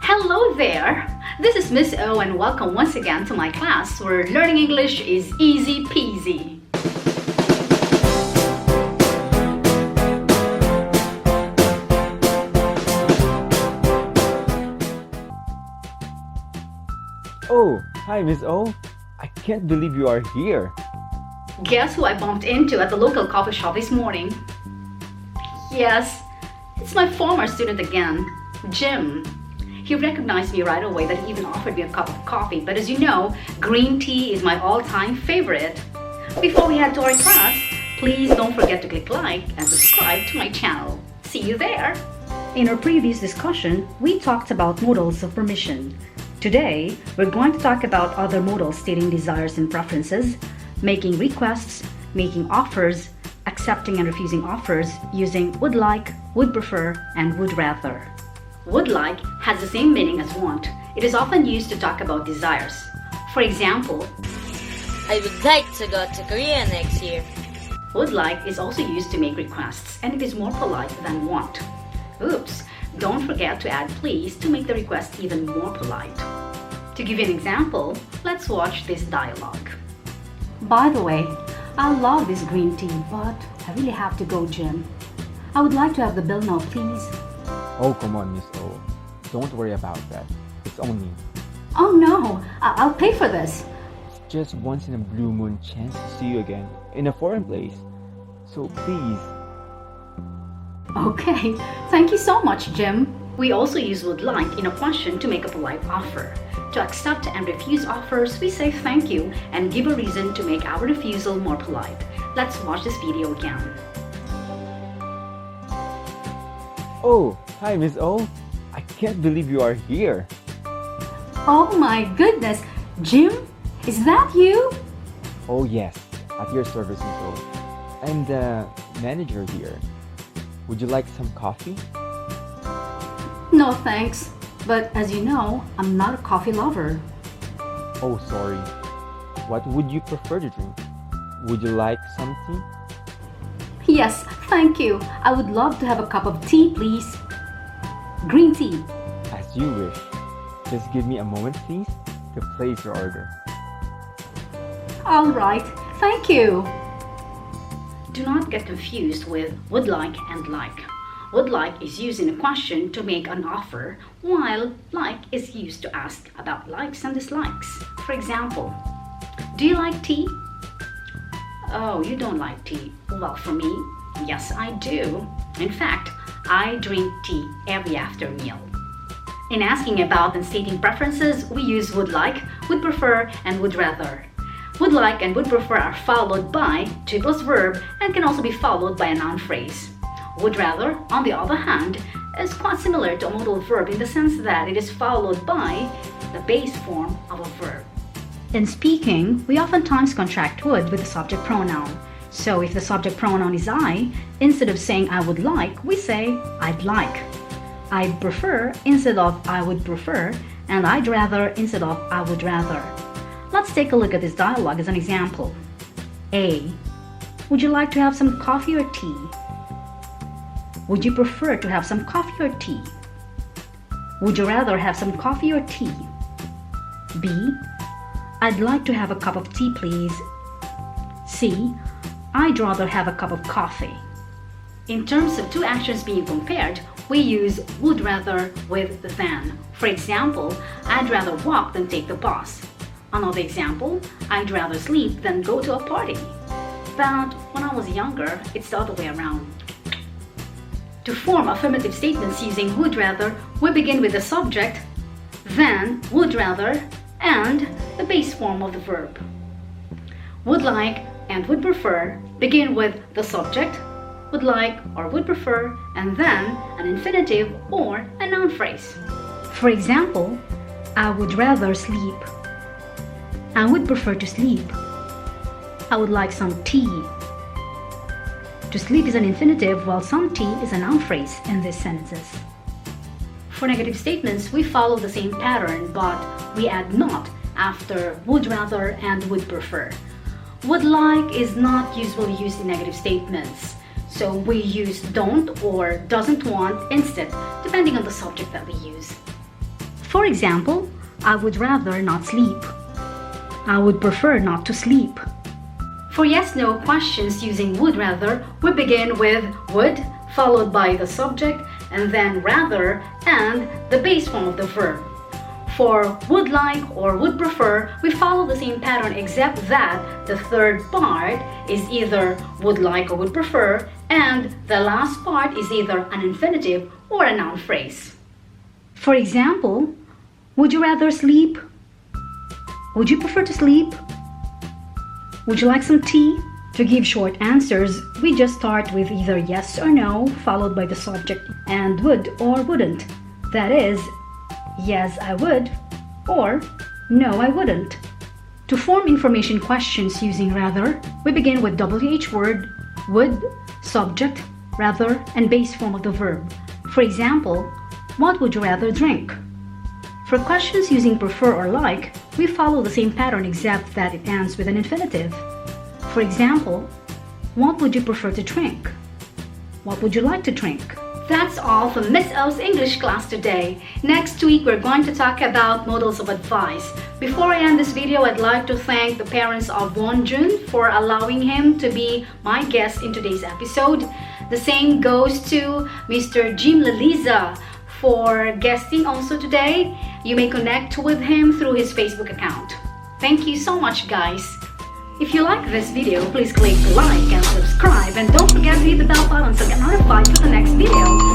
Hello there! This is Miss O and welcome once again to my class where learning English is easy peasy. Oh, hi Miss O. I can't believe you are here. Guess who I bumped into at the local coffee shop this morning? Yes, it's my former student again, Jim. He recognized me right away that he even offered me a cup of coffee, but as you know, green tea is my all-time favorite. Before we head to our class, please don't forget to click like and subscribe to my channel. See you there! In our previous discussion, we talked about modals of permission. Today, we're going to talk about other modals stating desires and preferences, making requests, making offers, accepting and refusing offers using would like, would prefer, and would rather. Would like has the same meaning as want. It is often used to talk about desires. For example, I would like to go to Korea next year. Would like is also used to make requests, and it is more polite than want. Oops, don't forget to add please to make the request even more polite. To give you an example, let's watch this dialogue. By the way, I love this green tea, but I really have to go, Jim. I would like to have the bill now, please. Oh, come on, Miss O. Don't worry about that. It's only Oh no, I'll pay for this. just once in a blue moon chance to see you again in a foreign place. So please. Okay, thank you so much, Jim. We also use would like in a question to make a polite offer. To accept and refuse offers, we say thank you and give a reason to make our refusal more polite. Let's watch this video again. Oh, hi Miss O. I can't believe you are here. Oh my goodness, Jim, is that you? Oh yes, at your service, Miss O. I'm the manager here. Would you like some coffee? No thanks, but as you know, I'm not a coffee lover. Oh, sorry. What would you prefer to drink? Would you like some tea? Yes, thank you. I would love to have a cup of tea, please. Green tea. As you wish. Just give me a moment, please, to place your order. All right, thank you. Do not get confused with would like and like. Would like is used in a question to make an offer, while like is used to ask about likes and dislikes. For example, do you like tea? Oh, you don't like tea. Well, for me, yes, I do. In fact, I drink tea every after meal. In asking about and stating preferences, we use would like, would prefer, and would rather. Would like and would prefer are followed by to plus verb and can also be followed by a noun phrase. Would rather, on the other hand, is quite similar to a modal verb in the sense that it is followed by the base form of a verb. In speaking, we oftentimes contract would with the subject pronoun. So if the subject pronoun is I, instead of saying I would like, we say I'd like. I'd prefer instead of I would prefer, and I'd rather instead of I would rather. Let's take a look at this dialogue as an example. A. Would you like to have some coffee or tea? Would you prefer to have some coffee or tea? Would you rather have some coffee or tea? B. I'd like to have a cup of tea, please. C. I'd rather have a cup of coffee. In terms of two actions being compared, we use would rather with than. For example, I'd rather walk than take the bus. Another example, I'd rather sleep than go to a party. But when I was younger, it's the other way around. To form affirmative statements using would rather, we begin with the subject, then would rather, and the base form of the verb. Would like and would prefer begin with the subject, would like or would prefer, and then an infinitive or a noun phrase. For example, I would rather sleep. I would prefer to sleep. I would like some tea. To sleep is an infinitive, while some tea is a noun phrase in these sentences. For negative statements, we follow the same pattern, but we add not after would rather and would prefer. Would like is not usually used in negative statements, so we use don't or doesn't want instead, depending on the subject that we use. For example, I would rather not sleep. I would prefer not to sleep. For yes-no questions using would rather, we begin with would, followed by the subject, and then rather, and the base form of the verb. For would like or would prefer, we follow the same pattern except that the third part is either would like or would prefer, and the last part is either an infinitive or a noun phrase. For example, would you rather sleep? Would you prefer to sleep? Would you like some tea? To give short answers, we just start with either yes or no, followed by the subject and would or wouldn't. That is, yes, I would, or no, I wouldn't. To form information questions using rather, we begin with WH word, would, subject, rather, and base form of the verb. For example, what would you rather drink? For questions using prefer or like, we follow the same pattern except that it ends with an infinitive. For example, what would you prefer to drink? What would you like to drink? That's all from Miss O's English class today. Next week, we're going to talk about models of advice. Before I end this video, I'd like to thank the parents of Wonjun for allowing him to be my guest in today's episode. The same goes to Mr. Jim Laliza for guesting also today. You may connect with him through his Facebook account. Thank you so much, guys. If you like this video, please click like and subscribe, and don't forget to hit the bell button so get notified for the next video.